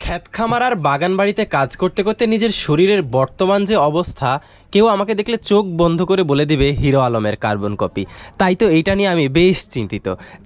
ক্ষেত খামার আর বাগান বাড়িতে কাজ করতে করতে নিজের শরীরের বর্তমান যে অবস্থা, কেউ আমাকে দেখলে চোখ বন্ধ করে বলে দিবে হিরো আলমের কার্বন কপি। তাই তো এইটা নিয়ে আমি বেশ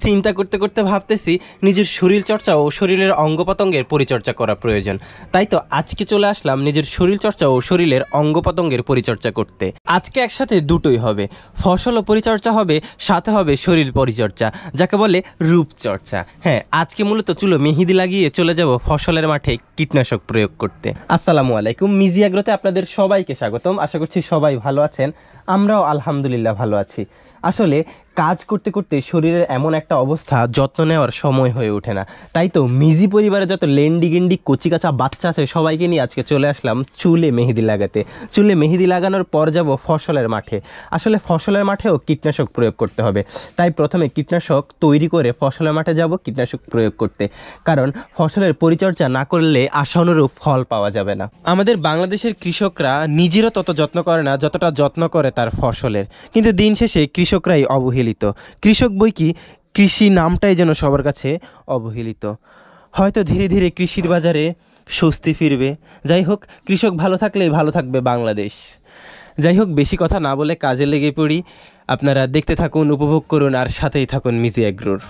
চিন্তা করতে করতে ভাবতেছি নিজের শরীর চর্চা ও শরীরের অঙ্গ প্রত্যঙ্গের পরিচর্যা করা প্রয়োজন। তাই তো আজকে চলে আসলাম নিজের শরীর চর্চা ও শরীরের অঙ্গ প্রত্যঙ্গের পরিচর্যা করতে। আজকে একসাথে দুটোই হবে, ফসল ও পরিচর্যা হবে, সাথে হবে শরীর পরিচর্যা, যাকে বলে রূপচর্চা। হ্যাঁ, আজকে মূলত চুলো মেহেদি লাগিয়ে চলে যাব ফসলের মাঠে কীটনাশক প্রয়োগ করতে। আসসালামু আলাইকুম, মিজি এগ্রোতে আপনাদের সবাইকে স্বাগতম। আশা করছি সবাই ভালো আছেন, আমরাও আলহামদুলিল্লাহ ভালো আছি। আসলে কাজ করতে করতে শরীরের এমন একটা অবস্থা, যত্ন নেওয়ার সময় হয়ে ওঠে না। তাই তো মিজি পরিবারে যত লেন্ডি গেন্ডি কচিকাচা বাচ্চা আছে সবাইকে নিয়ে আজকে চলে আসলাম চুলে মেহেদি লাগাতে। চুলে মেহেদি লাগানোর পর যাব ফসলের মাঠে। আসলে ফসলের মাঠেও কীটনাশক প্রয়োগ করতে হবে, তাই প্রথমে কীটনাশক তৈরি করে ফসলের মাঠে যাব কীটনাশক প্রয়োগ করতে, কারণ ফসলের পরিচর্যা না করলে আশানুরূপ ফল পাওয়া যাবে না। আমাদের বাংলাদেশের কৃষকরা নিজেরও তত যত্ন করে না যতটা যত্ন করে তার ফসলের, কিন্তু দিন শেষে কৃষকরাই অবহেলিত। কৃষক বই কি, কৃষি নামটাই যেন সবার কাছে অবহেলিত। হয়তো ধীরে ধীরে কৃষির বাজারে স্বস্তি ফিরবে। যাই হোক, কৃষক ভালো থাকলেই ভালো থাকবে বাংলাদেশ। যাই হোক, বেশি কথা না বলে কাজে লেগে পড়ি। আপনারা দেখতে থাকুন, উপভোগ করুন, আর সাথেই থাকুন মিজি এগ্রোর।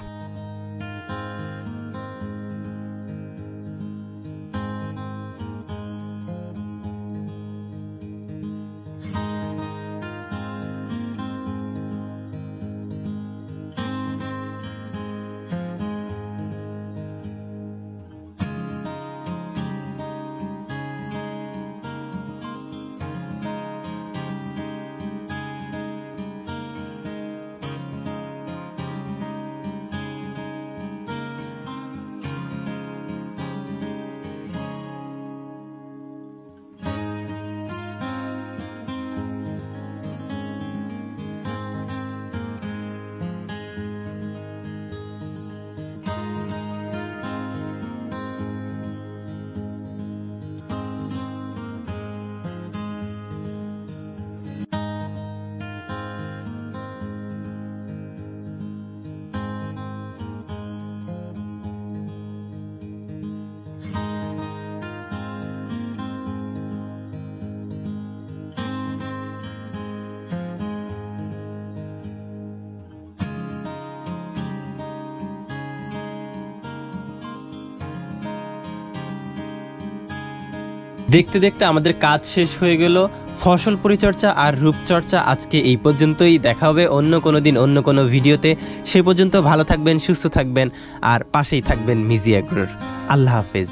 দেখতে দেখতে আমাদের কাজ শেষ হয়ে গেল। ফসল পরিচর্যা আর রূপচর্চা আজকে এই পর্যন্তই। দেখা হবে অন্য কোনো দিন অন্য কোনো ভিডিওতে। সে পর্যন্ত ভালো থাকবেন, সুস্থ থাকবেন, আর পাশেই থাকবেন মিজি এগ্রোর। আল্লাহ হাফেজ।